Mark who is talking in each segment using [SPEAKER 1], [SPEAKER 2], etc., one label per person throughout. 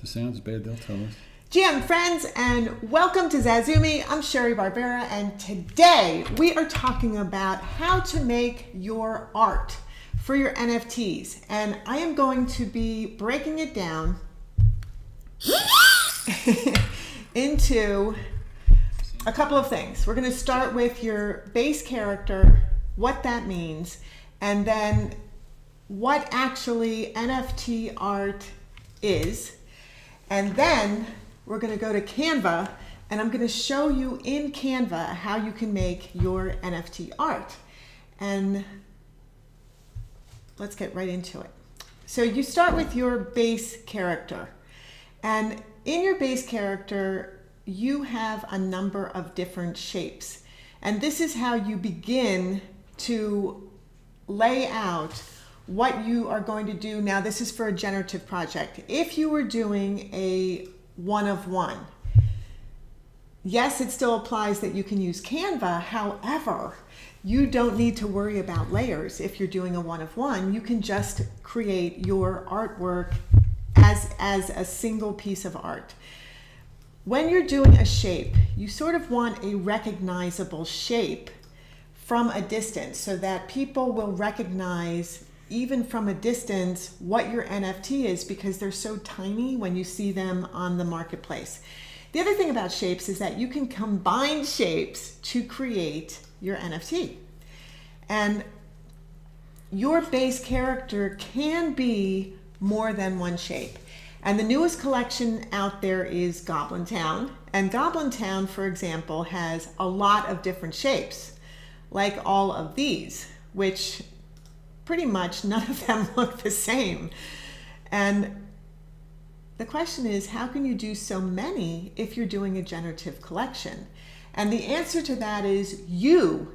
[SPEAKER 1] the sound's bad, they'll tell us.
[SPEAKER 2] GM friends, and welcome to Zazoome. I'm Sherry Barbera, and today we are talking about how to make your art for your NFTs. And I am going to be breaking it down into a couple of things. We're going to start with your base character, what that means, and then what actually NFT art is. And then we're going to go to Canva, and I'm going to show you in Canva how you can make your NFT art. And let's get right into it. So you start with your base character. And in your base character, you have a number of different shapes. And this is how you begin to lay out what you are going to do. Now, this is for a generative project. If you were doing a one-of-one, yes, it still applies that you can use Canva. However, you don't need to worry about layers. If you're doing a one-of-one, you can just create your artwork as a single piece of art. When you're doing a shape, you sort of want a recognizable shape from a distance so that people will recognize even from a distance what your NFT is, because they're so tiny when you see them on the marketplace. The other thing about shapes is that you can combine shapes to create your NFT. And your base character can be more than one shape. And the newest collection out there is Goblin Town. And Goblin Town, for example, has a lot of different shapes, like all of these, which pretty much none of them look the same. And the question is, how can you do so many if you're doing a generative collection? And the answer to that is you,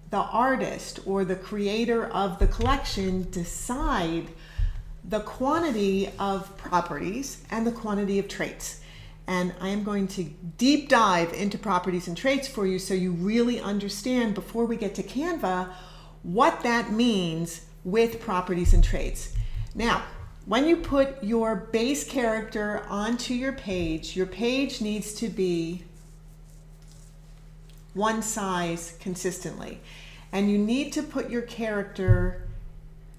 [SPEAKER 2] the artist or the creator of the collection, decide the quantity of properties and the quantity of traits. And I am going to deep dive into properties and traits for you so you really understand, before we get to Canva, what that means with properties and traits. Now, when you put your base character onto your page needs to be one size consistently. And you need to put your character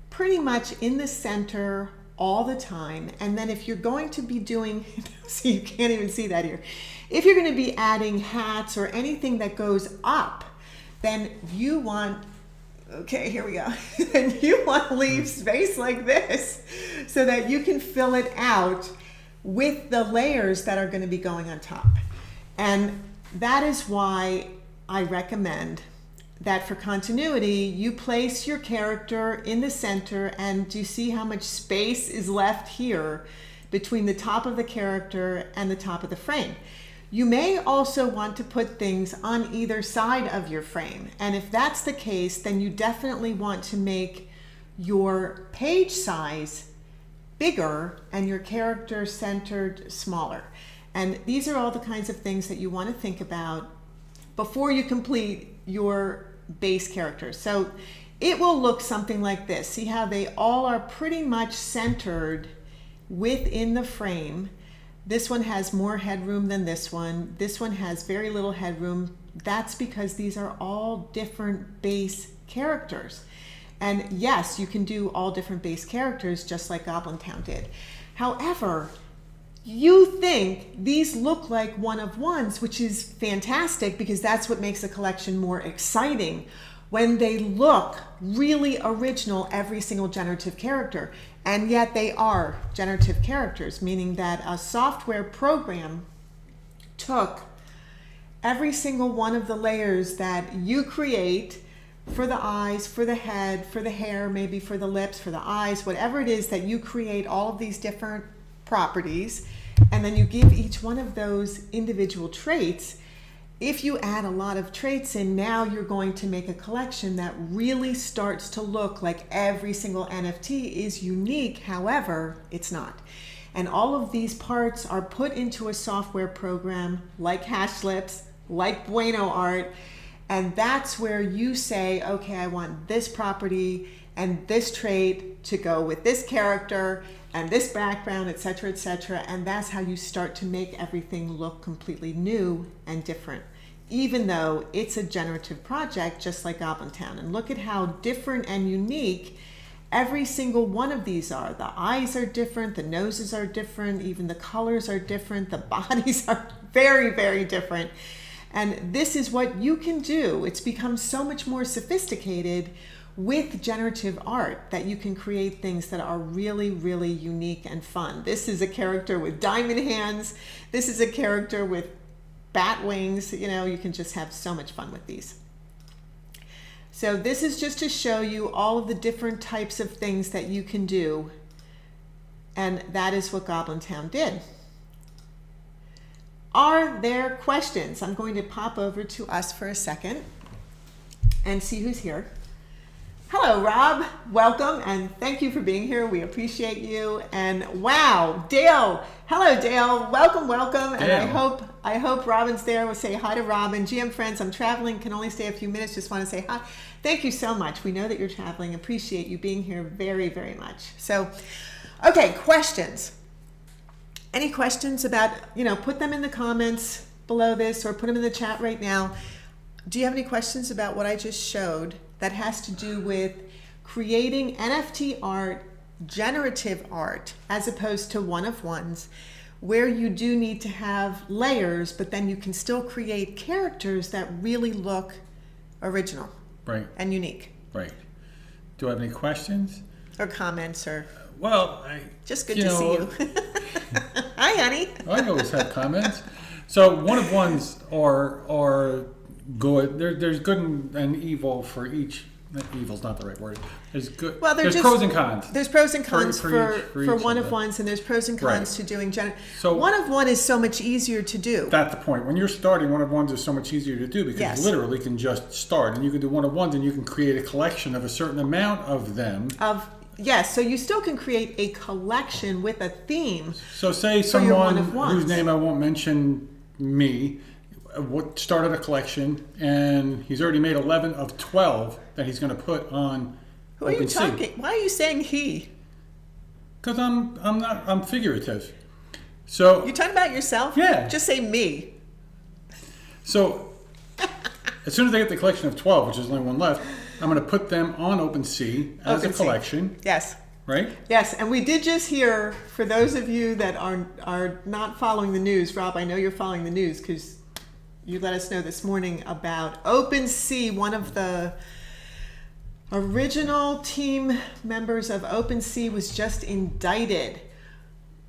[SPEAKER 2] pretty much in the center all the time. And then if you're going to be doing, see, you can't even see that here. If you're going to be adding hats or anything that goes up, then you want, okay, here we go. And you want to leave space like this so that you can fill it out with the layers that are going to be going on top. And that is why I recommend that for continuity, you place your character in the center, and do you see how much space is left here between the top of the character and the top of the frame? You may also want to put things on either side of your frame. And if that's the case, then you definitely want to make your page size bigger and your character centered smaller. And these are all the kinds of things that you want to think about before you complete your base character. So it will look something like this. See how they all are pretty much centered within the frame. This one has more headroom than this one. This one has very little headroom. That's because these are all different base characters. And yes, you can do all different base characters just like Goblin Town did. However, you think these look like one-of-ones, which is fantastic because that's what makes a collection more exciting, when they look really original, every single generative character. And yet they are generative characters, meaning that a software program took every single one of the layers that you create for the eyes, for the head, for the hair, maybe for the lips, for the eyes, whatever it is that you create, all of these different properties, and then you give each one of those individual traits. If you add a lot of traits in, now you're going to make a collection that really starts to look like every single NFT is unique. However, it's not. And all of these parts are put into a software program like Hashlips, like Bueno Art, and that's where you say, okay, I want this property and this trait to go with this character, and this background, etc., etc. And that's how you start to make everything look completely new and different, even though it's a generative project just like Goblin Town. And look at how different and unique every single one of these are. The eyes are different, the noses are different, even the colors are different, the bodies are very, very different. And this is what you can do. It's become so much more sophisticated with generative art that you can create things that are really, really unique and fun. This is a character with diamond hands. This is a character with bat wings. You know, you can just have so much fun with these. So this is just to show you all of the different types of things that you can do. And that is what Goblin Town did. Are there questions? I'm going to pop over to us for a second and see who's here. Hello, Rob. Welcome, and thank you for being here. We appreciate you. And wow, Dale. Hello, Dale. Welcome, welcome.
[SPEAKER 1] Dale.
[SPEAKER 2] And I hope Robin's there. We'll say hi to Robin. GM friends, I'm traveling. Can only stay a few minutes. Just want to say hi. Thank you so much. We know that you're traveling. Appreciate you being here very, very much. So, okay, questions. Any questions about, put them in the comments below this or put them in the chat right now. Do you have any questions about what I just showed that has to do with creating NFT art, generative art, as opposed to one-of-ones, where you do need to have layers, but then you can still create characters that really look original,
[SPEAKER 1] right,
[SPEAKER 2] and unique.
[SPEAKER 1] Right. Do I have any questions?
[SPEAKER 2] Or comments, or...
[SPEAKER 1] Well,
[SPEAKER 2] just good to see you. Hi, honey.
[SPEAKER 1] I always have comments. So one-of-ones are good. There's good and evil for each. Evil's not the right word. There's good.
[SPEAKER 2] Well,
[SPEAKER 1] there's pros and cons.
[SPEAKER 2] There's pros and cons for
[SPEAKER 1] each
[SPEAKER 2] one-of-ones, and there's pros and cons to doing
[SPEAKER 1] So
[SPEAKER 2] one-of-one is so much easier to do.
[SPEAKER 1] That's the point. When you're starting, one-of-ones is so much easier to do because you literally can just start, and you can do one-of-ones, and you can create a collection of a certain amount of them.
[SPEAKER 2] Yes, so you still can create a collection with a theme.
[SPEAKER 1] So say someone whose name I won't mention, started a collection, and he's already made 11 of 12 that he's going to put on
[SPEAKER 2] Who are you talking? Why are you saying he?
[SPEAKER 1] Because I'm figurative. So
[SPEAKER 2] you're talking about yourself?
[SPEAKER 1] Yeah.
[SPEAKER 2] Just say me.
[SPEAKER 1] So as soon as I get the collection of 12, which is only one left, I'm going to put them on Opensea as a collection.
[SPEAKER 2] Yes.
[SPEAKER 1] Right?
[SPEAKER 2] Yes, and we did just hear, for those of you that are not following the news, Rob, I know you're following the news because you let us know this morning about Opensea. One of the original team members of Opensea was just indicted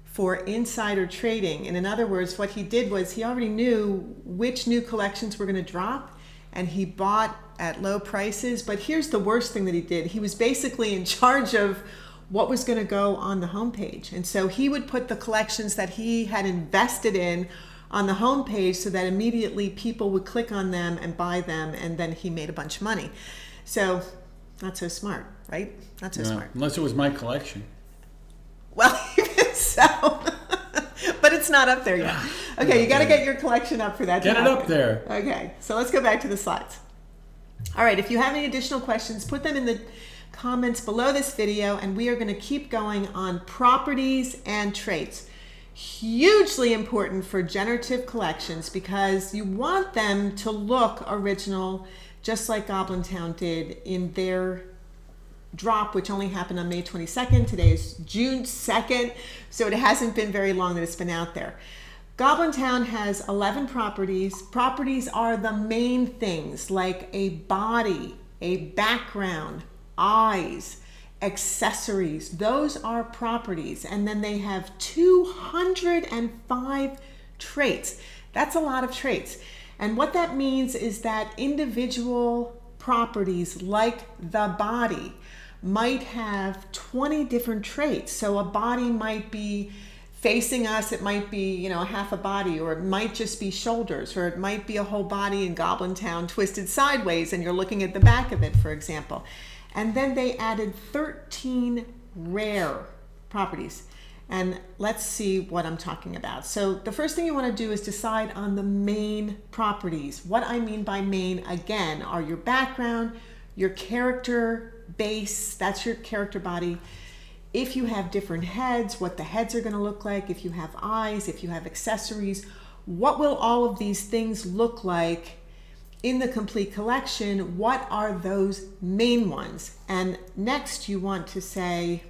[SPEAKER 2] for insider trading. And in other words, what he did was he already knew which new collections were going to drop, and he bought at low prices. But here's the worst thing that he did. He was basically in charge of what was going to go on the homepage. And so he would put the collections that he had invested in on the homepage so that immediately people would click on them and buy them, and then he made a bunch of money. So not so smart, right? Not so smart.
[SPEAKER 1] Unless it was my collection.
[SPEAKER 2] Well, even so. But it's not up there yet. Okay, you got to get your collection up for that to happen.
[SPEAKER 1] Get it up there.
[SPEAKER 2] Okay, so let's go back to the slides. All right, if you have any additional questions, put them in the comments below this video, and we are going to keep going on properties and traits. Hugely important for generative collections because you want them to look original, just like Goblin Town did in their drop, which only happened on May 22nd. Today is June 2nd, so it hasn't been very long that it's been out there. Goblin Town has 11 properties. Properties are the main things like a body, a background, eyes, accessories. Those are properties. And then they have 205 traits. That's a lot of traits. And what that means is that individual properties like the body might have 20 different traits. So a body might be facing us, it might be, half a body, or it might just be shoulders, or it might be a whole body in Goblin Town twisted sideways and you're looking at the back of it, for example. And then they added 13 rare properties. And let's see what I'm talking about. So the first thing you want to do is decide on the main properties. What I mean by main, again, are your background, your character base, that's your character body, if you have different heads, what the heads are going to look like, if you have eyes, if you have accessories, what will all of these things look like in the complete collection? What are those main ones? And next you want to say,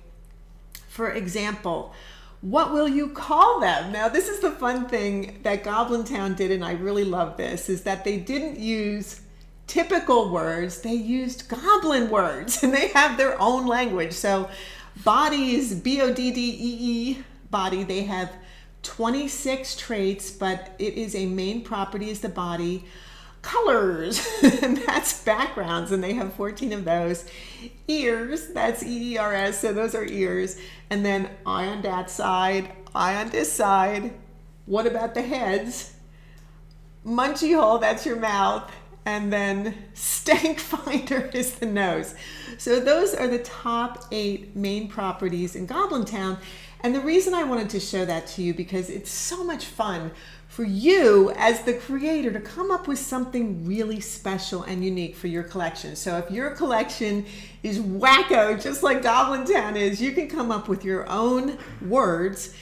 [SPEAKER 2] for example, what will you call them? Now, this is the fun thing that Goblin Town did, and I really love this, is that they didn't use typical words, they used goblin words, and they have their own language. So body is B-O-D-D-E-E, body. They have 26 traits, but it is a main property is the body. Colors, and that's backgrounds, and they have 14 of those. Ears, that's E-E-R-S, so those are ears. And then eye on that side, eye on this side. What about the heads? Munchy hole, that's your mouth. And then stank finder is the nose. So those are the top 8 main properties in Goblin Town. And the reason I wanted to show that to you, because it's so much fun for you as the creator to come up with something really special and unique for your collection. So if your collection is wacko, just like Goblin Town is, you can come up with your own words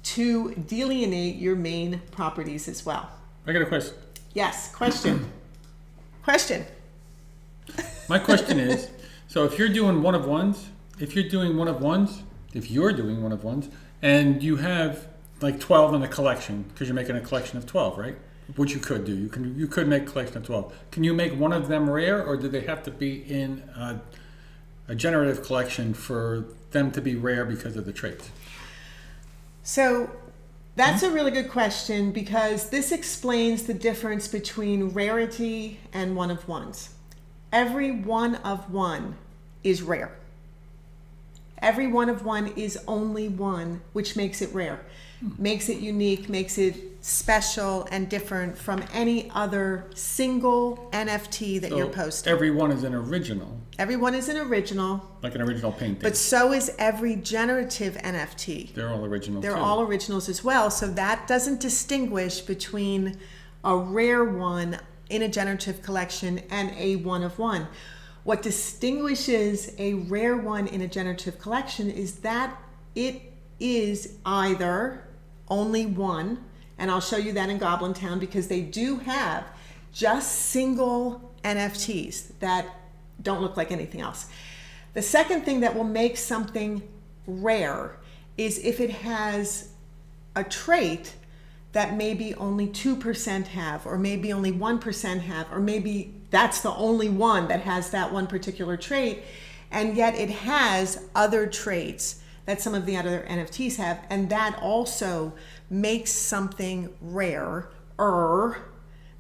[SPEAKER 2] to delineate your main properties as well.
[SPEAKER 1] I got a question.
[SPEAKER 2] Yes, question. Question.
[SPEAKER 1] My question is, so if you're doing one of ones, and you have like 12 in a collection, because you're making a collection of 12, right? Which you could do. You could make a collection of 12. Can you make one of them rare, or do they have to be in a generative collection for them to be rare because of the traits?
[SPEAKER 2] So that's a really good question, because this explains the difference between rarity and one of ones. Every one of one is rare. Every one of one is only one, which makes it rare, makes it unique, makes it special and different from any other single NFT that you're posting.
[SPEAKER 1] Every one is an original.
[SPEAKER 2] Every one is an original.
[SPEAKER 1] Like an original painting.
[SPEAKER 2] But so is every generative NFT.
[SPEAKER 1] They're all original
[SPEAKER 2] They're
[SPEAKER 1] too.
[SPEAKER 2] all originals as well. So that doesn't distinguish between a rare one in a generative collection and a one of one. What distinguishes a rare one in a generative collection is that it is either only one, and I'll show you that in Goblin Town, because they do have just single NFTs that don't look like anything else. The second thing that will make something rare is if it has a trait that maybe only 2% have, or maybe only 1% have, or maybe that's the only one that has that one particular trait, and yet it has other traits that some of the other NFTs have, and that also makes something rarer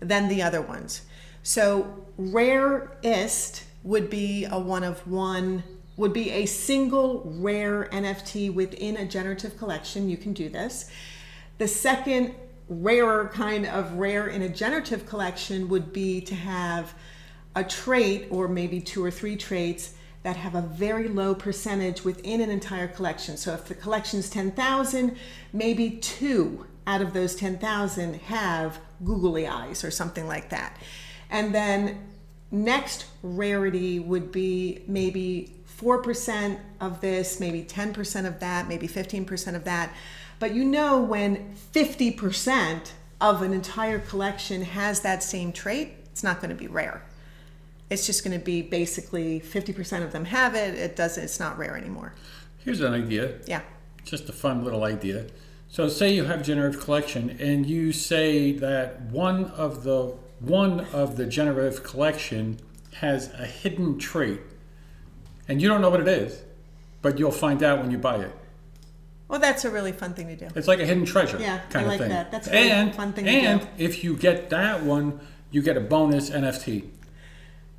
[SPEAKER 2] than the other ones. So rarest would be a one of one, would be a single rare NFT within a generative collection. You can do this. The second rarer kind of rare in a generative collection would be to have a trait, or maybe 2 or 3 traits that have a very low percentage within an entire collection. So if the collection's 10,000, maybe 2 out of those 10,000 have googly eyes or something like that. And then next rarity would be maybe 4% of this, maybe 10% of that, maybe 15% of that. But you know, when 50% of an entire collection has that same trait, it's not going to be rare. It's just going to be basically 50% of them have it. It's not rare anymore.
[SPEAKER 1] Here's an idea.
[SPEAKER 2] Yeah.
[SPEAKER 1] Just a fun little idea. So say you have generative collection, and you say that one of the generative collection has a hidden trait, and you don't know what it is, but you'll find out when you buy it.
[SPEAKER 2] Well, that's a really fun thing to do.
[SPEAKER 1] It's like a hidden treasure
[SPEAKER 2] I
[SPEAKER 1] kind of
[SPEAKER 2] like
[SPEAKER 1] thing.
[SPEAKER 2] that. That's a really fun thing to do.
[SPEAKER 1] And if you get that one, you get a bonus NFT.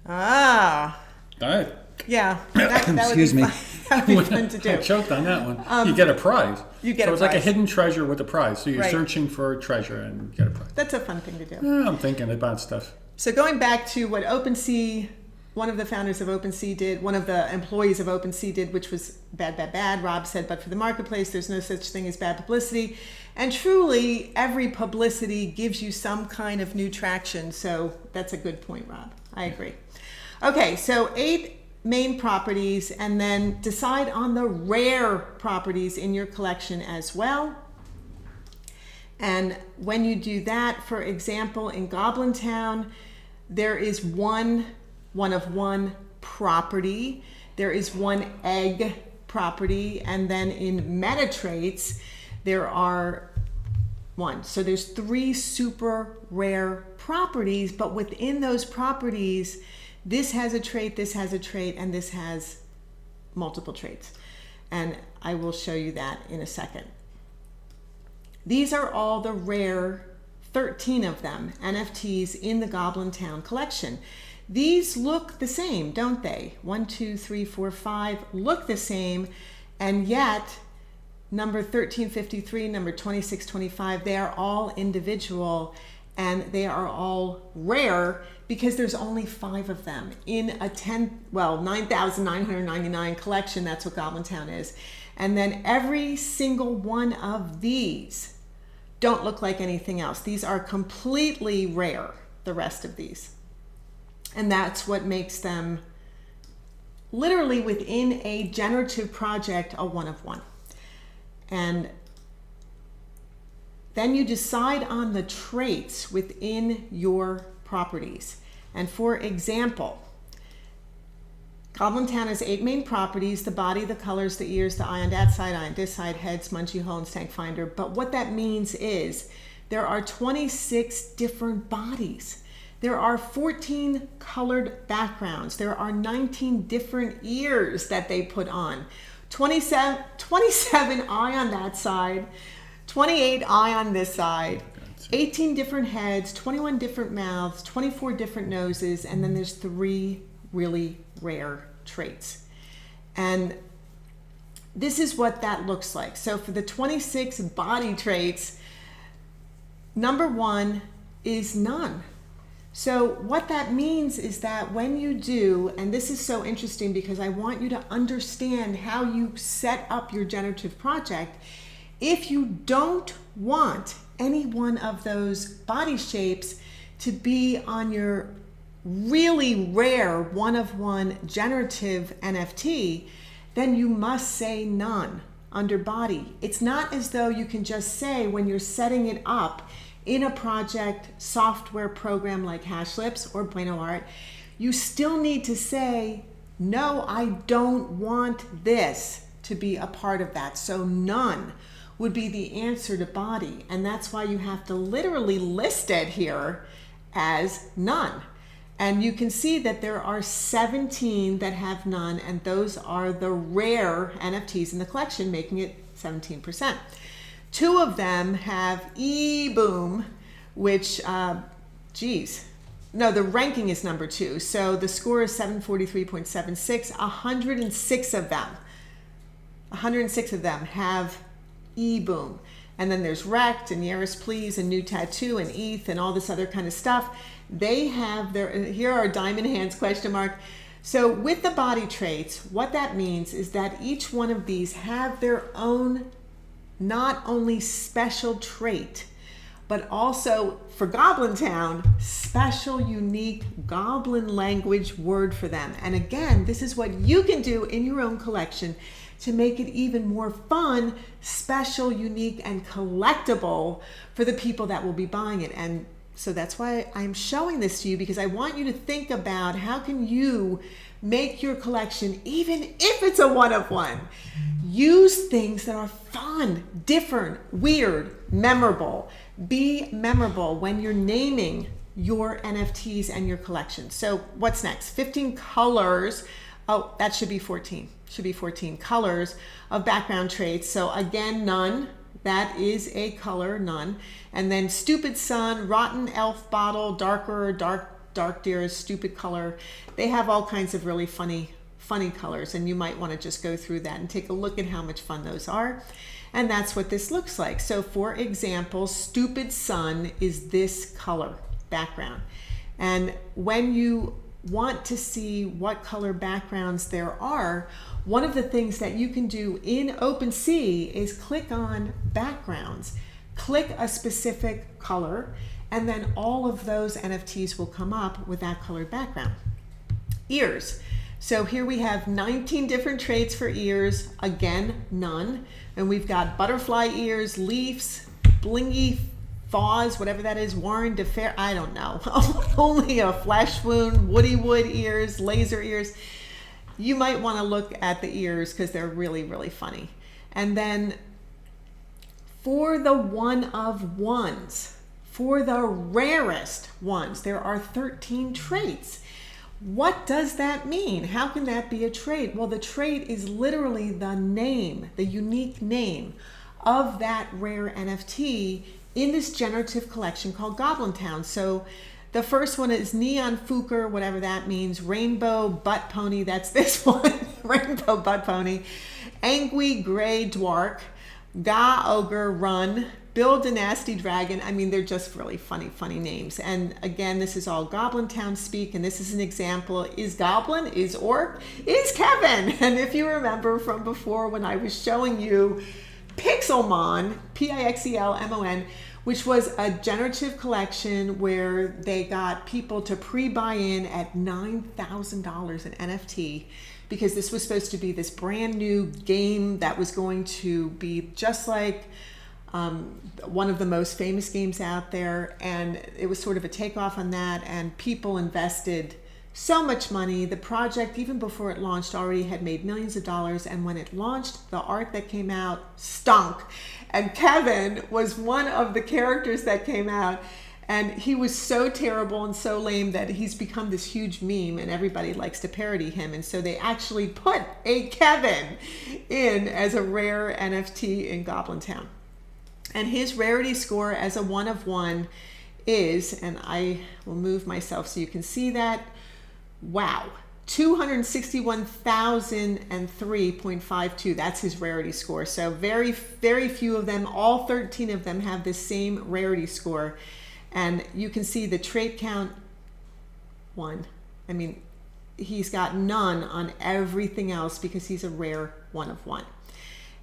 [SPEAKER 2] Ah.
[SPEAKER 1] All right.
[SPEAKER 2] Yeah. That
[SPEAKER 3] Excuse me.
[SPEAKER 2] That would be fun to do.
[SPEAKER 1] I choked on that one. You get a prize.
[SPEAKER 2] You get
[SPEAKER 1] so
[SPEAKER 2] a
[SPEAKER 1] it's like a
[SPEAKER 2] prize.
[SPEAKER 1] hidden treasure with a prize. So you're
[SPEAKER 2] Right.
[SPEAKER 1] searching for a treasure and you get a prize.
[SPEAKER 2] That's a fun thing to do.
[SPEAKER 1] I'm thinking about stuff.
[SPEAKER 2] So going back to what Opensea, one of the founders of Opensea did, one of the employees of Opensea did, which was bad. Rob said, but for the marketplace, there's no such thing as bad publicity. And truly, every publicity gives you some kind of new traction. So that's a good point, Rob. I agree. Okay, so 8 main properties and then decide on the rare properties in your collection as well. And when you do that, for example, in Goblin Town, there is one of one property. There is one egg property. And then in meta traits, there are one. So there's 3 super rare properties, but within those properties, this has a trait, this has a trait, and this has multiple traits. And I will show you that in a second. These are all the rare, 13 of them, NFTs in the Goblin Town collection. These look the same, don't they? 1, 2, 3, 4, 5 look the same, and yet number 1353, number 2625, they are all individual and they are all rare because there's only 5 of them in a 9,999 collection. That's what Goblin Town is. And then every single one of these don't look like anything else. These are completely rare, the rest of these. And that's what makes them literally within a generative project a one of one. And then you decide on the traits within your properties. And for example, Goblin Town has 8 main properties: the body, the colors, the ears, the eye on that side, eye on this side, head, smudgy hole, and stank finder. But what that means is there are 26 different bodies. There are 14 colored backgrounds. There are 19 different ears that they put on. 27 eye on that side, 28 eye on this side, 18 different heads, 21 different mouths, 24 different noses, and then there's 3 really rare traits. And this is what that looks like. So for the 26 body traits, number 1 is none. So what that means is that when you do, and this is so interesting because I want you to understand how you set up your generative project, if you don't want any one of those body shapes to be on your really rare one-of-one generative NFT, then you must say none under body. It's not as though you can just say when you're setting it up in a project software program like Hashlips or Bueno Art, you still need to say, no, I don't want this to be a part of that. So none would be the answer to body. And that's why you have to literally list it here as none. And you can see that there are 17 that have none, and those are the rare NFTs in the collection, making it 17%. 2 of them have E-Boom, which, the ranking is number 2. So the score is 743.76. 106 of them have E-Boom. And then there's Wrecked and Yaris Please and New Tattoo and ETH and all this other kind of stuff. They have here are Diamond Hands question mark. So with the body traits, what that means is that each one of these have their own not only special trait, but also for Goblin Town, special, unique Goblin language word for them. And again, this is what you can do in your own collection to make it even more fun, special, unique, and collectible for the people that will be buying it. And so that's why I'm showing this to you, because I want you to think about how can you make your collection, even if it's a one-of-one, use things that are fun, different, weird, memorable. Be memorable when you're naming your NFTs and your collection. So what's next? 15 colors. Oh, that should be 14. Should be 14 colors of background traits. So again, none. That is a color, none. And then Stupid Sun, Rotten Elf Bottle, Darker, Dark Dearest, Stupid Color. They have all kinds of really funny colors, and you might want to just go through that and take a look at how much fun those are. And that's what this looks like. So for example, Stupid Sun is this color background. And when you want to see what color backgrounds there are, one of the things that you can do in Opensea is click on backgrounds, click a specific color, and then all of those NFTs will come up with that colored background. Ears. So here we have 19 different traits for ears, again, none. And we've got butterfly ears, leaves, blingy Foz, whatever that is, Warren DeFair, I don't know. Only a flesh wound, woody wood ears, laser ears. You might want to look at the ears because they're really, really funny. And then for the one of ones, for the rarest ones, there are 13 traits. What does that mean? How can that be a trait? Well, the trait is literally the name, the unique name of that rare NFT in this generative collection called Goblin Town. So the first one is Neon Fuker, whatever that means, Rainbow Butt Pony, that's this one, Rainbow Butt Pony, Angry Gray Dwark, Ga Ogre Run, Build a Nasty Dragon. I mean, they're just really funny names. And again, this is all Goblin Town speak, and this is an example. Is Goblin, is Orc, is Kevin. And if you remember from before when I was showing you Pixelmon, Pixelmon, which was a generative collection where they got people to pre-buy in at $9,000 an NFT, because this was supposed to be this brand new game that was going to be just like one of the most famous games out there. And it was sort of a takeoff on that, and people invested so much money. The project, even before it launched, already had made millions of dollars. And when it launched, the art that came out stunk. And Kevin was one of the characters that came out. And he was so terrible and so lame that he's become this huge meme, and everybody likes to parody him. And so they actually put a Kevin in as a rare NFT in Goblin Town. And his rarity score as a one of one is, and I will move myself so you can see that, wow, 261,003.52. That's his rarity score. So very, very few of them, all 13 of them have the same rarity score. And you can see the trait count, 1. I mean, he's got none on everything else because he's a rare one of one.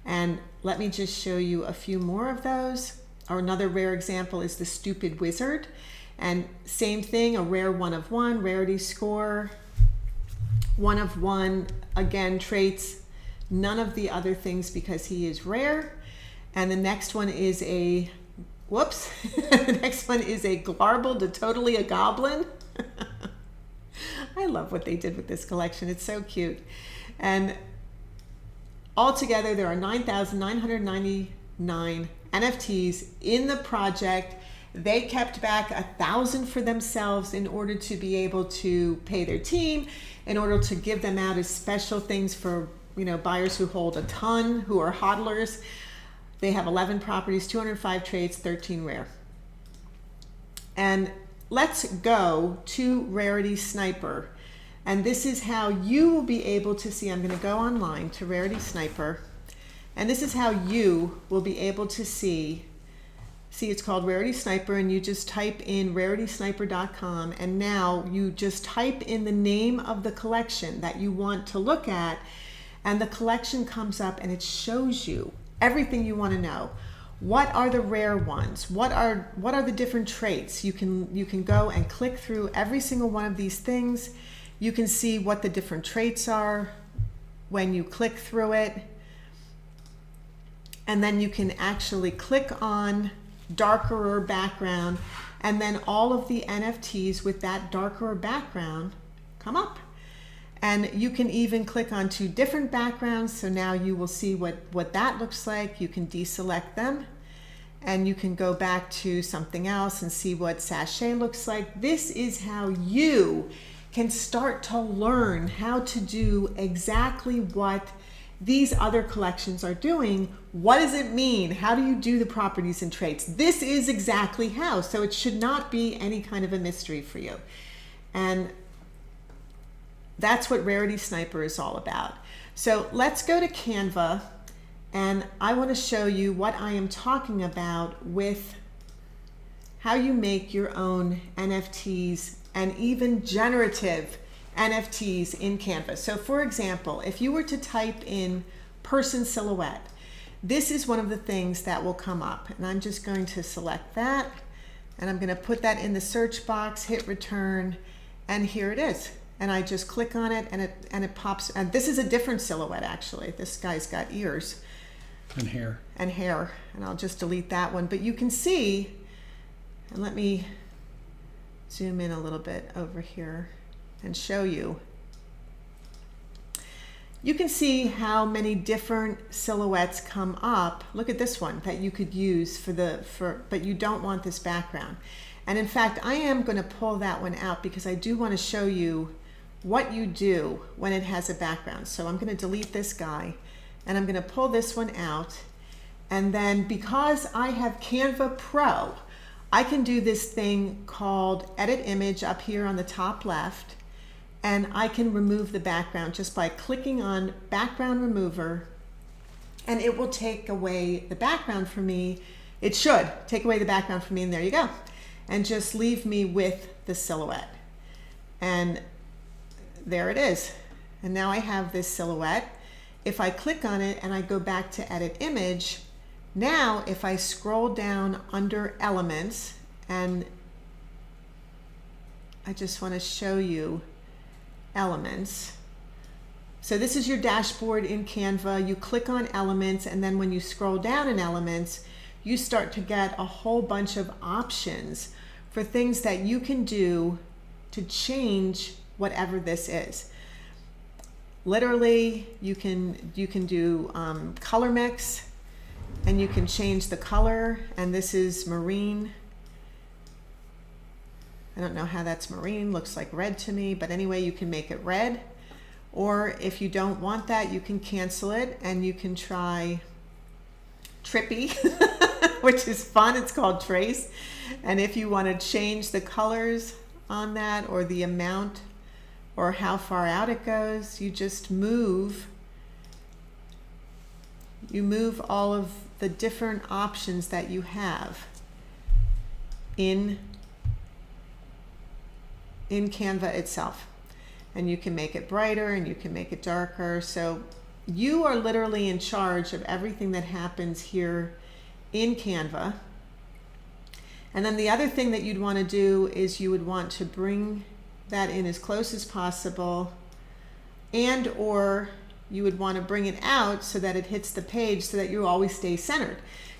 [SPEAKER 2] And let me just show you a few more of those. Or another rare example is the Stupid Wizard. And same thing, a rare one of one, rarity score, one of one, again, traits, none of the other things because he is rare. And the next one is a, whoops, the next one is a Glarble to Totally a Goblin. I love what they did with this collection. It's so cute. And altogether, there are 9,999 NFTs in the project. They kept back 1,000 for themselves in order to be able to pay their team, in order to give them out as special things for, you know, buyers who hold a ton, who are hodlers. They have 11 properties, 205 traits, 13 rare. And let's go to Rarity Sniper. And this is how you will be able to see, I'm going to go online to Rarity Sniper. And this is how you will be able to see it's called Rarity Sniper, and you just type in raritysniper.com, and now you just type in the name of the collection that you want to look at, and the collection comes up and it shows you everything you want to know. What are the rare ones? What are the different traits? You can go and click through every single one of these things. You can see what the different traits are when you click through it. And then you can actually click on darker background, and then all of the NFTs with that darker background come up. And you can even click on 2 different backgrounds, so now you will see what that looks like. You can deselect them, and you can go back to something else and see what sachet looks like. This is how you can start to learn how to do exactly what these other collections are doing. What does it mean? How do you do the properties and traits? This is exactly how. So it should not be any kind of a mystery for you. And that's what Rarity Sniper is all about. So let's go to Canva, and I want to show you what I am talking about with how you make your own NFTs and even generative NFTs in Canva. So for example, if you were to type in person silhouette, this is one of the things that will come up. And I'm just going to select that, and I'm going to put that in the search box, hit return, and here it is. and I just click on it, and it pops. And this is a different silhouette, actually. This guy's got ears
[SPEAKER 1] And hair.
[SPEAKER 2] and hair, and I'll just delete that one. But you can see, and let me zoom in a little bit over here and show you. You can see how many different silhouettes come up. Look at this one that you could use but you don't want this background. And in fact, I am going to pull that one out because I do want to show you what you do when it has a background. So I'm going to delete this guy, and I'm going to pull this one out. And then because I have Canva Pro, I can do this thing called Edit Image up here on the top left. And I can remove the background just by clicking on Background Remover, and it will take away the background for me. It should take away the background for me, and there you go. And just leave me with the silhouette. And there it is. And now I have this silhouette. If I click on it and I go back to Edit Image, now if I scroll down under Elements, and I just want to show you Elements. So this is your dashboard in Canva. You click on Elements, and then when you scroll down in Elements, you start to get a whole bunch of options for things that you can do to change whatever this is. Literally, you can do color mix, and you can change the color, and this is marine. I don't know how that's marine, looks like red to me, but anyway, you can make it red. Or if you don't want that, you can cancel it, and you can try trippy, which is fun. It's called trace. And if you want to change the colors on that, or the amount, or how far out it goes, you just move. You move all of the different options that you have in Canva itself. And you can make it brighter, and you can make it darker. So you are literally in charge of everything that happens here in Canva. And then the other thing that you'd want to do is you would want to bring that in as close as possible, and or you would want to bring it out so that it hits the page so that you always stay centered.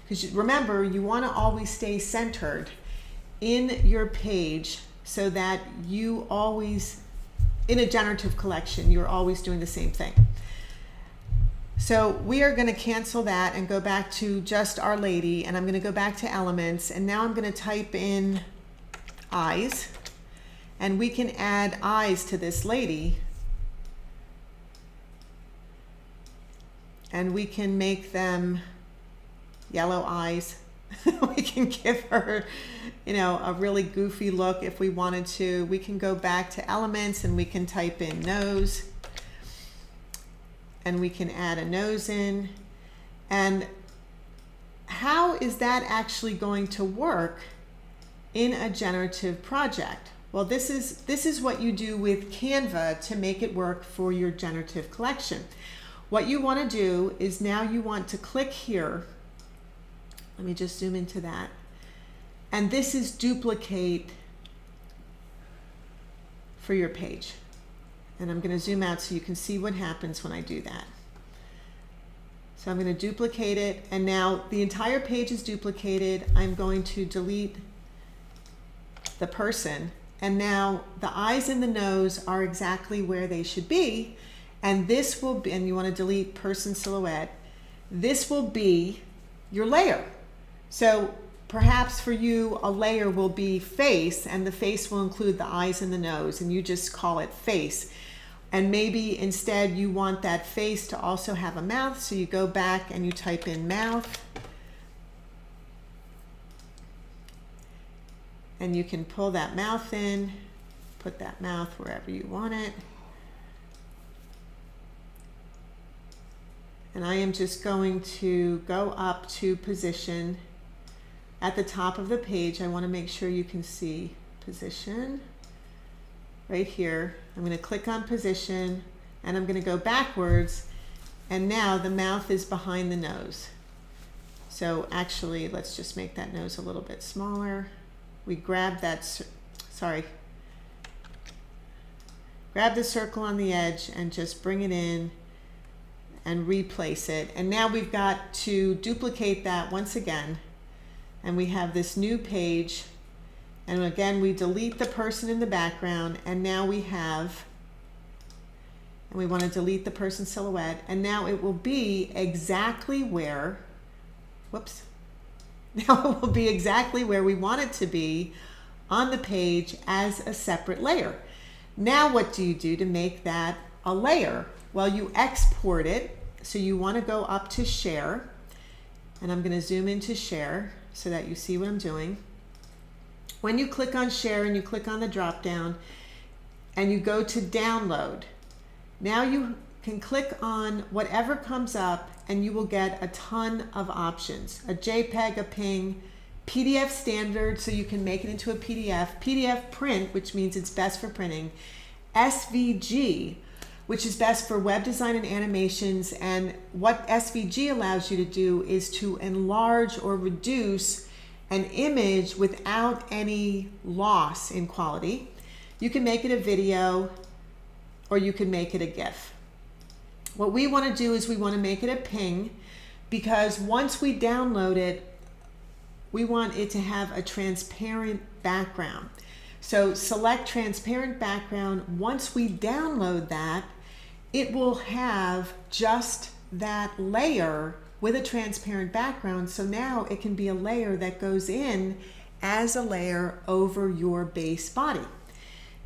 [SPEAKER 2] Because remember, you want to always stay centered in your page so that you always, in a generative collection, you're always doing the same thing. So we are going to cancel that and go back to just Our Lady, and I'm going to go back to Elements, and now I'm going to type in eyes, and we can add eyes to this lady, and we can make them yellow eyes. We can give her, a really goofy look if we wanted to. We can go back to Elements, and we can type in nose, and we can add a nose in. And how is that actually going to work in a generative project? Well, this is what you do with Canva to make it work for your generative collection. What you want to do is now you want to click here. Let me just zoom into that. And this is duplicate for your page. And I'm going to zoom out so you can see what happens when I do that. So I'm going to duplicate it, and now the entire page is duplicated. I'm going to delete the person, and now the eyes and the nose are exactly where they should be. And this will be, and you want to delete person silhouette, this will be your layer. So perhaps for you, a layer will be face, and the face will include the eyes and the nose, and you just call it face. And maybe instead you want that face to also have a mouth, so you go back and you type in mouth. And you can pull that mouth in, put that mouth wherever you want it. And I am just going to go up to position at the top of the page. I want to make sure you can see position right here. I'm going to click on position, and I'm going to go backwards, and now the mouth is behind the nose. So actually, let's just make that nose a little bit smaller. We grab that, grab the circle on the edge and just bring it in and replace it. And now we've got to duplicate that once again. And we have this new page. And again, we delete the person in the background. And now we have, and we want to delete the person's silhouette. And now it will be exactly where, whoops. Now it will be exactly where we want it to be on the page as a separate layer. Now what do you do to make that a layer? Well, you export it. So you want to go up to share, and I'm going to zoom into share so that you see what I'm doing. When you click on share and you click on the drop down and you go to download, now you can click on whatever comes up and you will get a ton of options. A JPEG, a PNG, PDF standard, so you can make it into a PDF, PDF print, which means it's best for printing, SVG, which is best for web design and animations. And what SVG allows you to do is to enlarge or reduce an image without any loss in quality. You can make it a video or you can make it a GIF. What we want to do is we want to make it a PNG, because once we download it, we want it to have a transparent background. So select transparent background. Once we download that, it will have just that layer with a transparent background. So now it can be a layer that goes in as a layer over your base body.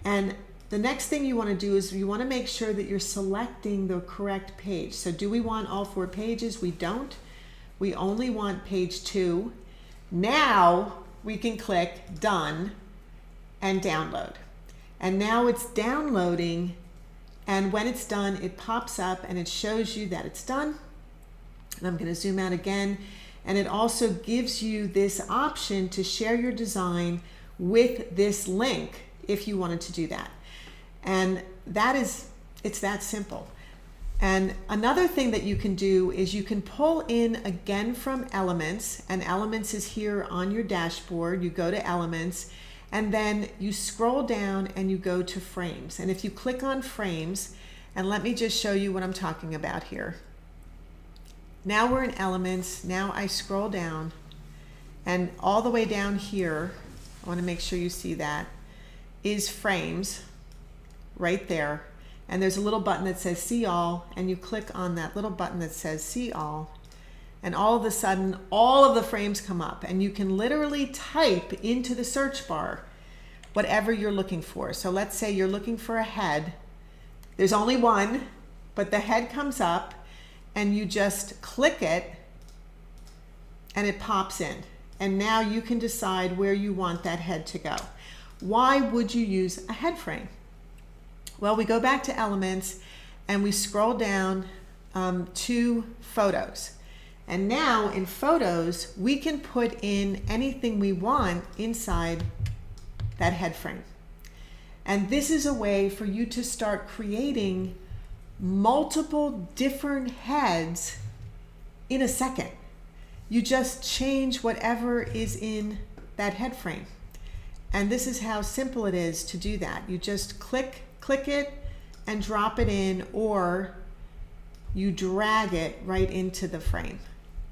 [SPEAKER 2] And the next thing you want to do is you want to make sure that you're selecting the correct page. So do we want all 4 pages? We don't. We only want page 2. Now we can click done and download. And now it's downloading, and when it's done, it pops up and it shows you that it's done. And I'm going to zoom out again, and it also gives you this option to share your design with this link if you wanted to do that. And it's that simple. And another thing that you can do is you can pull in again from elements, and elements is here on your dashboard. You go to elements and then you scroll down and you go to frames. And if you click on frames, and let me just show you what I'm talking about here. Now we're in elements. Now I scroll down, and all the way down here, I want to make sure you see that, is frames right there. And there's a little button that says see all, and you click on that little button that says see all, and all of a sudden all of the frames come up, and you can literally type into the search bar whatever you're looking for. So let's say you're looking for a head. There's only one, but the head comes up, and you just click it and it pops in. And now you can decide where you want that head to go. Why would you use a head frame? Well, we go back to elements and we scroll down to photos. And now in photos, we can put in anything we want inside that head frame. And this is a way for you to start creating multiple different heads in a second. You just change whatever is in that head frame. And this is how simple it is to do that. You just click it and drop it in, or you drag it right into the frame.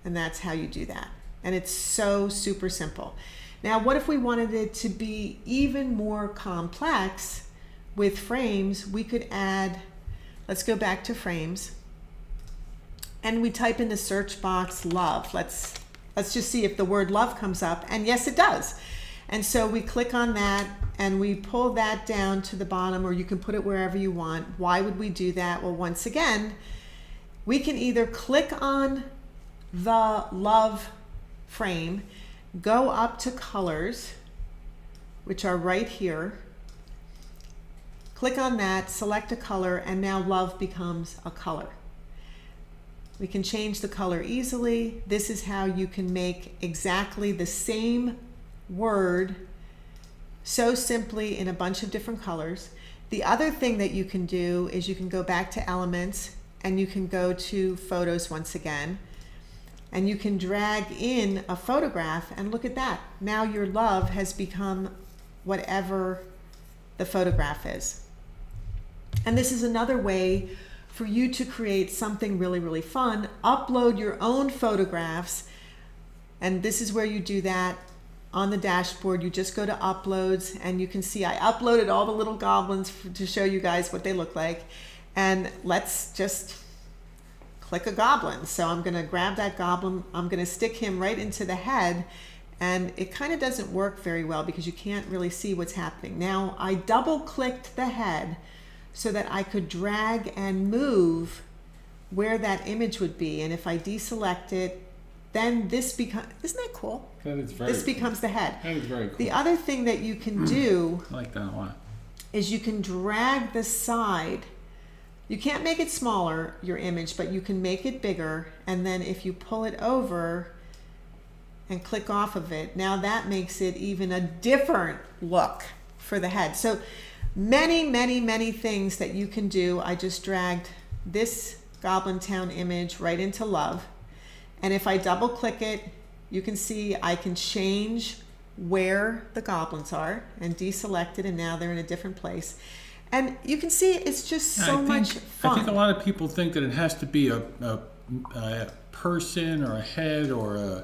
[SPEAKER 2] And that's how you do that. And it's so super simple. Now, what if we wanted it to be even more complex with frames? We could add, let's go back to frames, and we type in the search box love. Let's just see if the word love comes up, and yes, it does. And so we click on that and we pull that down to the bottom, or you can put it wherever you want. Why would we do that? Well, once again, we can either click on the love frame, go up to colors, which are right here, click on that, select a color, and now love becomes a color. We can change the color easily. This is how you can make exactly the same word so simply in a bunch of different colors. The other thing that you can do is you can go back to elements and you can go to photos once again, and you can drag in a photograph, and look at that. Now your love has become whatever the photograph is. And this is another way for you to create something really, really fun. Upload your own photographs. And this is where you do that on the dashboard. You just go to uploads and you can see I uploaded all the little goblins to show you guys what they look like. And let's just click a goblin. So I'm gonna grab that goblin, I'm gonna stick him right into the head, and it kind of doesn't work very well because you can't really see what's happening. Now I double clicked the head so that I could drag and move where that image would be. And if I deselect it, then this becomes, isn't that cool?
[SPEAKER 1] That is very
[SPEAKER 2] This becomes the head.
[SPEAKER 1] That is very cool.
[SPEAKER 2] The other thing that you can do
[SPEAKER 1] I like that a lot.
[SPEAKER 2] is you can drag the side. You can't make it smaller, your image, but you can make it bigger. And then if you pull it over and click off of it, now that makes it even a different look for the head. So many, many, many things that you can do. I just dragged this Goblin Town image right into Love. And if I double click it, you can see I can change where the goblins are and deselect it, and now they're in a different place. And you can see it's just so much fun.
[SPEAKER 1] I think a lot of people think that it has to be a person or a head or a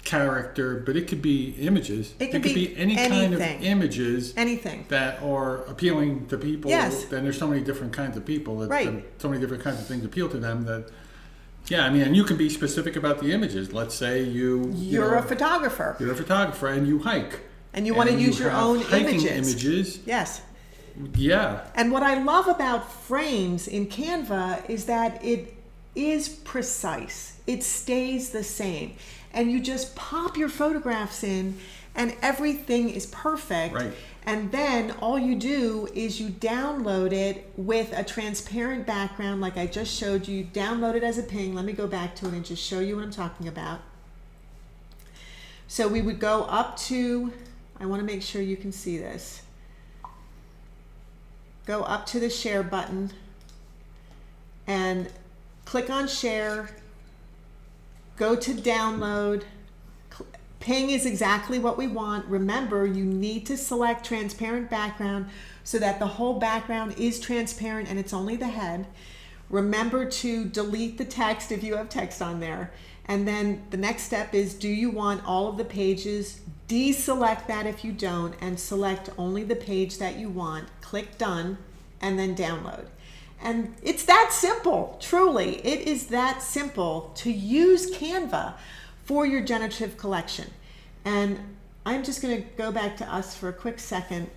[SPEAKER 1] character, but it could be images.
[SPEAKER 2] It could
[SPEAKER 1] be any kind of images
[SPEAKER 2] anything
[SPEAKER 1] that are appealing to people.
[SPEAKER 2] Yes.
[SPEAKER 1] Then there's so many different kinds of people that
[SPEAKER 2] Right.
[SPEAKER 1] so many different kinds of things appeal to them that. Yeah, I mean, and you can be specific about the images. Let's say
[SPEAKER 2] you're a photographer.
[SPEAKER 1] You're a photographer and you hike.
[SPEAKER 2] And you want to use your own
[SPEAKER 1] hiking
[SPEAKER 2] images. Yes.
[SPEAKER 1] Yeah.
[SPEAKER 2] And what I love about frames in Canva is that it is precise. It stays the same. And you just pop your photographs in and everything is perfect.
[SPEAKER 1] Right.
[SPEAKER 2] And then all you do is you download it with a transparent background like I just showed you. Download it as a ping. Let me go back to it and just show you what I'm talking about. So we would go up to, I want to make sure you can see this. Go up to the share button and click on share. Go to download. Ping is exactly what we want. Remember, you need to select transparent background so that the whole background is transparent and it's only the head. Remember to delete the text if you have text on there. And then the next step is, do you want all of the pages? Deselect that if you don't and select only the page that you want. Click done and then download. And it's that simple, truly. It is that simple to use Canva for your generative collection. And I'm just going to go back to us for a quick second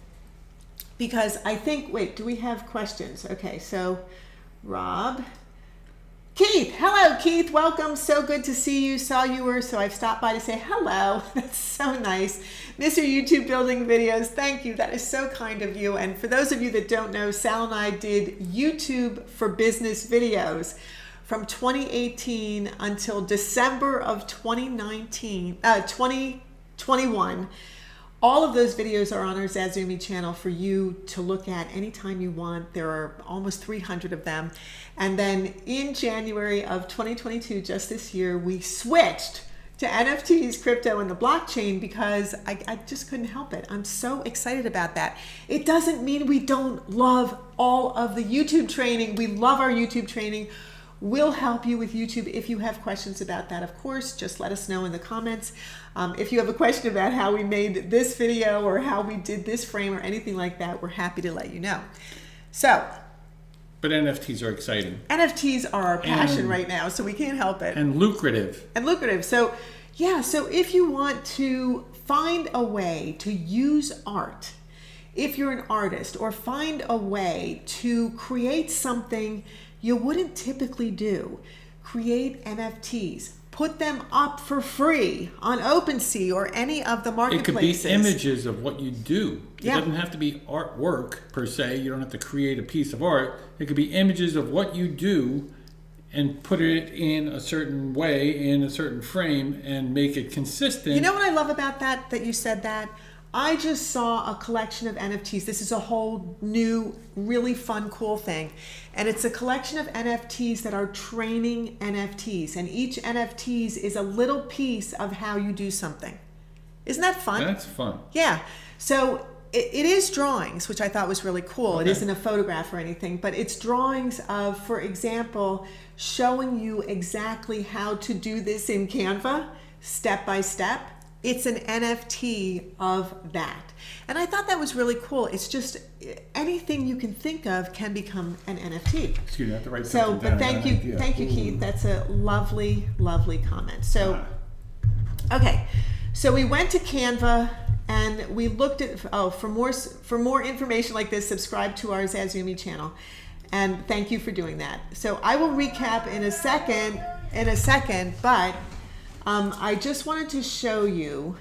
[SPEAKER 2] because I think, wait, do we have questions? Okay, so Rob. Keith, hello Keith, welcome, so good to see you, saw you were, so I've stopped by to say hello. That's so nice. Miss your YouTube building videos, thank you, that is so kind of you. And for those of you that don't know, Sal and I did YouTube for Business videos from 2018 until December of 2021. All of those videos are on our zazoome channel for you to look at anytime you want. There are almost 300 of them. And then in January of 2022, just this year, we switched to NFTs, crypto, and the blockchain because I just couldn't help it. I'm so excited about that. It doesn't mean we don't love all of the YouTube training. We love our YouTube training. We'll help you with YouTube. If you have questions about that, of course, just let us know in the comments. If you have a question about how we made this video or how we did this frame or anything like that, we're happy to let you know. So,
[SPEAKER 1] but NFTs are exciting.
[SPEAKER 2] NFTs are our passion right now, so we can't help it.
[SPEAKER 1] And lucrative.
[SPEAKER 2] And lucrative. So, yeah, so if you want to find a way to use art, if you're an artist, or find a way to create something you wouldn't typically do, create NFTs, put them up for free on Opensea or any of the marketplaces.
[SPEAKER 1] It could be images of what you do. It
[SPEAKER 2] Yeah.
[SPEAKER 1] doesn't have to be artwork per se. You don't have to create a piece of art. It could be images of what you do and put it in a certain way, in a certain frame, and make it consistent.
[SPEAKER 2] You know what I love about that you said that? I just saw a collection of NFTs. This is a whole new, really fun, cool thing. And it's a collection of NFTs that are training NFTs. And each NFTs is a little piece of how you do something. Isn't that fun?
[SPEAKER 1] That's fun.
[SPEAKER 2] Yeah. So it is drawings, which I thought was really cool.
[SPEAKER 1] Okay.
[SPEAKER 2] It isn't a photograph or anything, but it's drawings of, for example, showing you exactly how to do this in Canva, step by step. It's an NFT of that. And I thought that was really cool. It's just anything you can think of can become an NFT.
[SPEAKER 1] Excuse me, I have to write
[SPEAKER 2] So,
[SPEAKER 1] something
[SPEAKER 2] but
[SPEAKER 1] down.
[SPEAKER 2] thank you, Keith. That's a lovely, lovely comment. So, okay, so we went to Canva and we looked at, for more information like this, subscribe to our zazoome channel. And thank you for doing that. So I will recap in a second, but I just wanted to show you,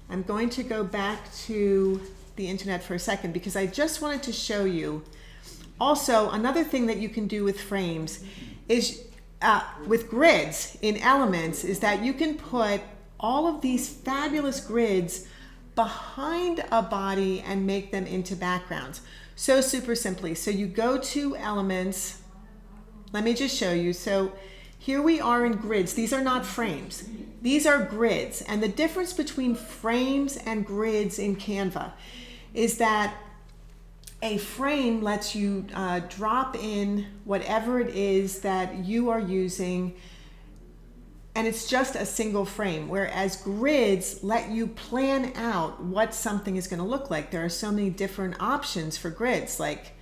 [SPEAKER 2] I'm going to go back to the internet for a second because I just wanted to show you also another thing that you can do with frames is with grids in Elements is that you can put all of these fabulous grids behind a body and make them into backgrounds. So super simply. So you go to Elements. Let me just show you. So here we are in grids. These are not frames. These are grids. And the difference between frames and grids in Canva is that a frame lets you drop in whatever it is that you are using, and it's just a single frame, whereas grids let you plan out what something is going to look like. There are so many different options for grids, like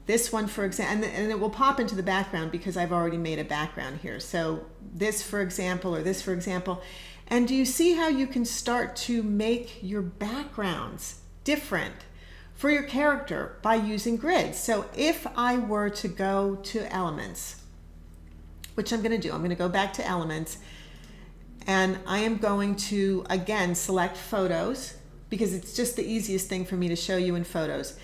[SPEAKER 2] this one, for example, and it will pop into the background because I've already made a background here. So this, for example, or this, for example. And do you see how you can start to make your backgrounds different for your character by using grids? So if I were to go to Elements, which I'm going to do, I'm going to go back to Elements, and I am going to, again, select Photos, because it's just the easiest thing for me to show you in Photos.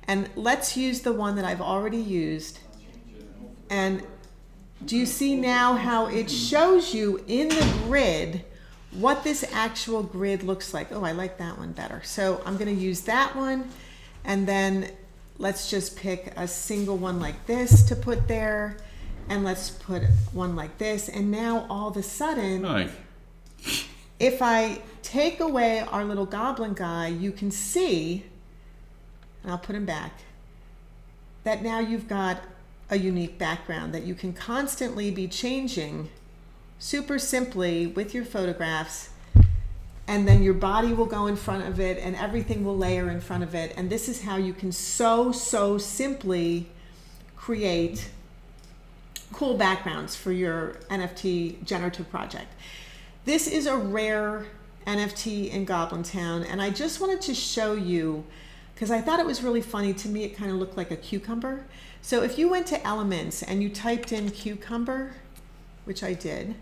[SPEAKER 2] And let's use the one that I've already used. And do you see now how it shows you in the grid what this actual grid looks like? Oh, I like that one better. So I'm going to use that one, and then let's just pick a single one like this to put there, and let's put one like this. And now all of a sudden,
[SPEAKER 1] Nice.
[SPEAKER 2] if I take away our little goblin guy, you can see, and I'll put him back, that now you've got a unique background that you can constantly be changing super simply with your photographs, and then your body will go in front of it and everything will layer in front of it. And this is how you can so simply create cool backgrounds for your NFT generative project. This is a rare NFT in Goblin Town, and I just wanted to show you because I thought it was really funny. To me, it kind of looked like a cucumber. So if you went to Elements and you typed in cucumber, which I did,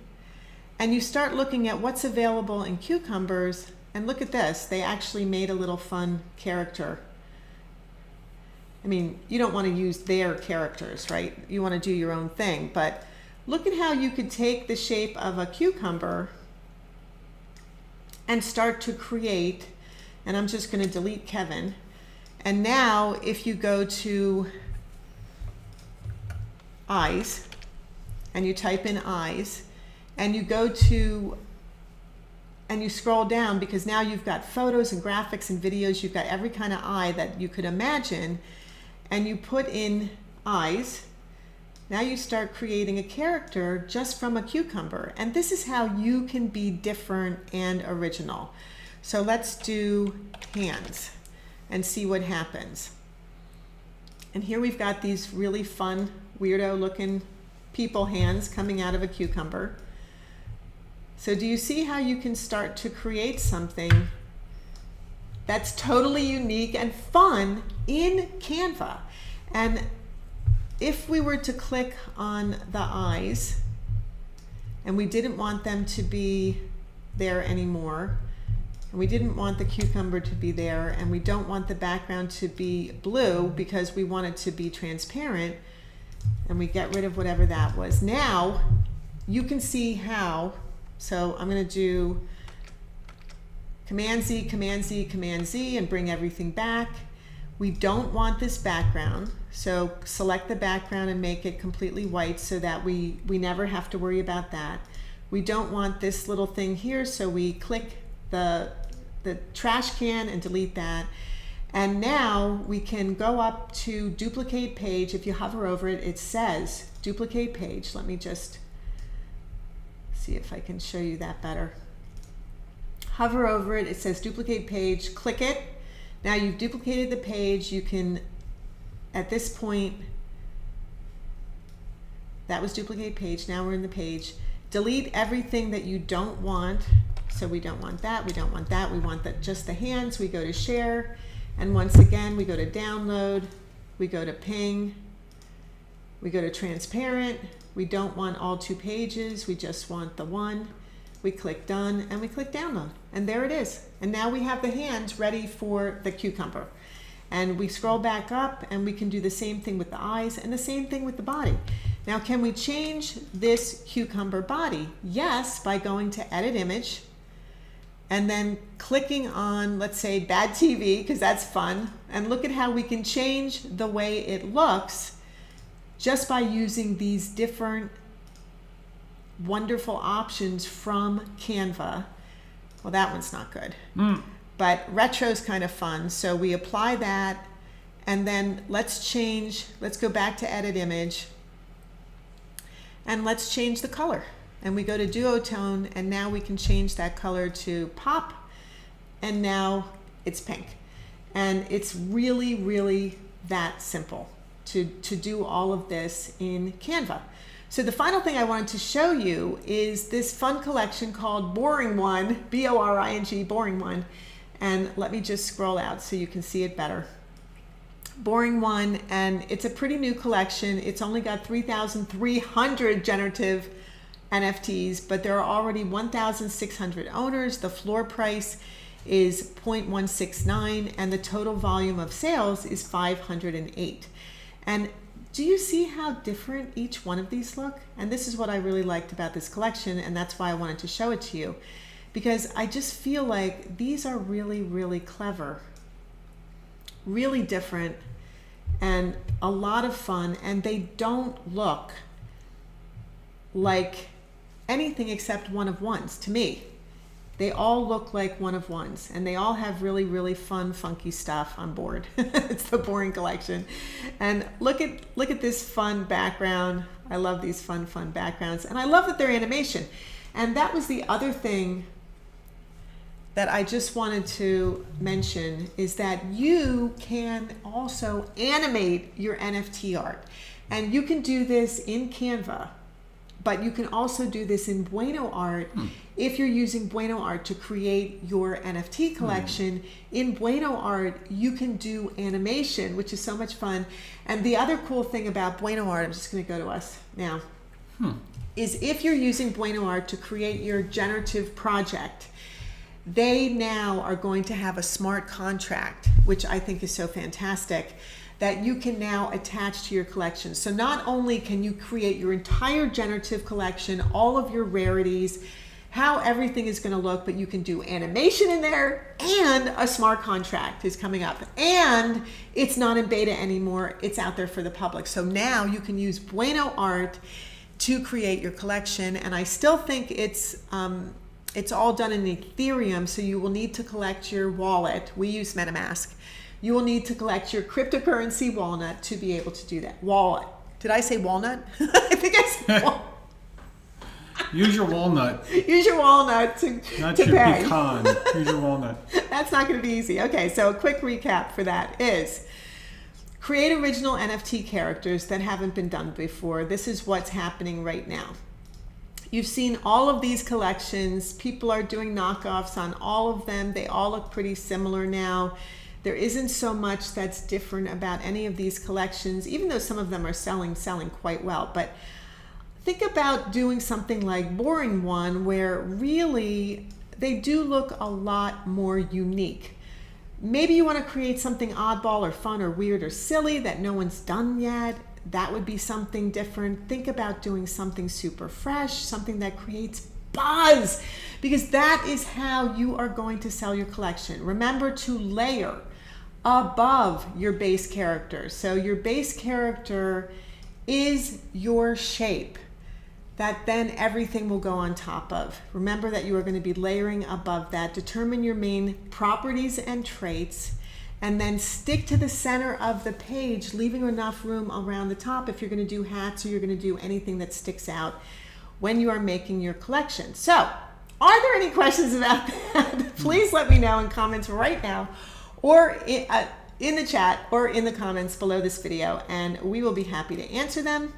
[SPEAKER 2] and you start looking at what's available in cucumbers, and look at this, they actually made a little fun character. I mean, you don't want to use their characters, right? You want to do your own thing, but look at how you could take the shape of a cucumber and start to create, and I'm just going to delete Kevin. And now if you go to eyes and you type in eyes and you go to, and you scroll down, because now you've got photos and graphics and videos, you've got every kind of eye that you could imagine, and you put in eyes. Now you start creating a character just from a cucumber. And this is how you can be different and original. So let's do hands and see what happens. And here we've got these really fun, weirdo looking people hands coming out of a cucumber. So do you see how you can start to create something that's totally unique and fun in Canva? And if we were to click on the eyes and we didn't want them to be there anymore, and we didn't want the cucumber to be there, and we don't want the background to be blue because we want it to be transparent, and we get rid of whatever that was. Now you can see how. So I'm going to do Command Z, Command Z, Command Z, and bring everything back. We don't want this background, so select the background and make it completely white so that we never have to worry about that. We don't want this little thing here, so we click the the trash can and delete that. And now we can go up to duplicate page. If you hover over it, it says duplicate page. Let me just see if I can show you that better. Hover over it, it says duplicate page, click it. Now you've duplicated the page. You can, at this point, that was duplicate page. Now we're in the page. Delete everything that you don't want. So we don't want that, we don't want that. We want just the hands. We go to share. And once again, we go to download, we go to ping, we go to transparent. We don't want all 2 pages, we just want the one. We click done and we click download, and there it is. And now we have the hands ready for the cucumber. And we scroll back up and we can do the same thing with the eyes and the same thing with the body. Now, can we change this cucumber body? Yes, by going to edit image, and then clicking on, let's say, bad TV, because that's fun. And look at how we can change the way it looks just by using these different wonderful options from Canva. Well, that one's not good. But retro's kind of fun. So we apply that, and then let's go back to edit image, and let's change the color. And we go to duotone, and now we can change that color to pop, and now it's pink. And it's really, really that simple to do all of this in Canva. So the final thing I wanted to show you is this fun collection called Boring One, B-O-R-I-N-G, Boring One. And let me just scroll out so you can see it better. Boring One, and it's a pretty new collection. It's only got 3,300 generative NFTs, but there are already 1,600 owners. The floor price is 0.169, and the total volume of sales is 508. And do you see how different each one of these look? And this is what I really liked about this collection, and that's why I wanted to show it to you, because I just feel like these are really, really clever, really different, and a lot of fun, and they don't look like anything except one of ones to me. They all look like one of ones, and they all have really, really fun, funky stuff on board. It's the Boring collection. And look at this fun background. I love these fun backgrounds, and I love that they're animation. And that was the other thing that I just wanted to mention, is that you can also animate your NFT art. And you can do this in Canva, but you can also do this in Bueno Art. If you're using Bueno Art to create your NFT collection, in Bueno Art, you can do animation, which is so much fun. And the other cool thing about Bueno Art, I'm just gonna go to us now, is if you're using Bueno Art to create your generative project, they now are going to have a smart contract, which I think is so fantastic, that you can now attach to your collection. So not only can you create your entire generative collection, all of your rarities, how everything is gonna look, but you can do animation in there, and a smart contract is coming up. And it's not in beta anymore, it's out there for the public. So now you can use Bueno Art to create your collection, and I still think it's all done in Ethereum, so you will need to collect your wallet. We use MetaMask. You will need to collect your cryptocurrency walnut to be able to do that. Wallet. Did I say walnut? I think I said walnut.
[SPEAKER 1] Use your walnut.
[SPEAKER 2] Use your walnut to
[SPEAKER 1] Not
[SPEAKER 2] to
[SPEAKER 1] your
[SPEAKER 2] pay.
[SPEAKER 1] pecan. Use your walnut.
[SPEAKER 2] That's not going to be easy. Okay, so a quick recap for that is create original NFT characters that haven't been done before. This is what's happening right now. You've seen all of these collections. People are doing knockoffs on all of them. They all look pretty similar now. There isn't so much that's different about any of these collections, even though some of them are selling quite well. But think about doing something like Boring One, where really they do look a lot more unique. Maybe you want to create something oddball or fun or weird or silly that no one's done yet. That would be something different. Think about doing something super fresh, something that creates buzz, because that is how you are going to sell your collection. Remember to layer above your base character. So your base character is your shape. that then everything will go on top of. Remember that you are going to be layering above that. Determine your main properties and traits, and then stick to the center of the page, leaving enough room around the top if you're going to do hats or you're going to do anything that sticks out when you are making your collection. So, are there any questions about that? Please let me know in comments right now, or in the chat or in the comments below this video, and we will be happy to answer them.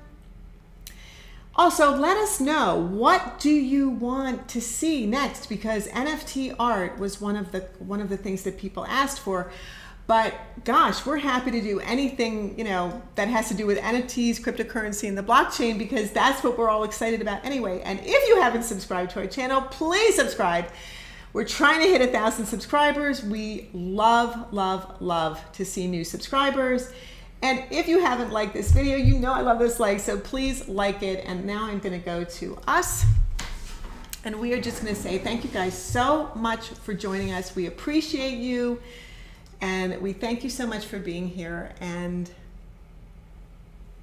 [SPEAKER 2] Also, let us know, what do you want to see next? Because NFT art was one of the things that people asked for. But gosh, we're happy to do anything, you know, that has to do with NFTs, cryptocurrency, and the blockchain, because that's what we're all excited about anyway. And if you haven't subscribed to our channel, please subscribe. We're trying to hit 1,000 subscribers. We love, love, love to see new subscribers. And if you haven't liked this video, you know I love this like, so please like it. And now I'm gonna go to us. And we are just gonna say thank you guys so much for joining us. We appreciate you. And we thank you so much for being here, and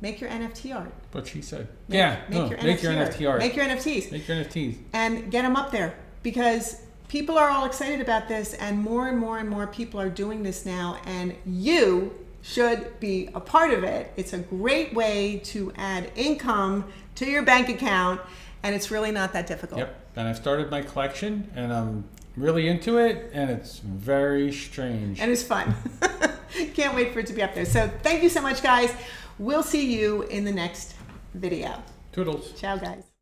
[SPEAKER 2] make your NFT art.
[SPEAKER 1] What she said.
[SPEAKER 2] Make your NFT art. Make your NFTs.
[SPEAKER 1] Make your NFTs.
[SPEAKER 2] And get them up there, because people are all excited about this, and more and more people are doing this now, and you should be a part of it. It's a great way to add income to your bank account, and it's really not that difficult.
[SPEAKER 1] Yep. And I've started my collection, and I'm really into it, and it's very strange.
[SPEAKER 2] And it's fun. Can't wait for it to be up there. So thank you so much, guys. We'll see you in the next video.
[SPEAKER 1] Toodles.
[SPEAKER 2] Ciao, guys.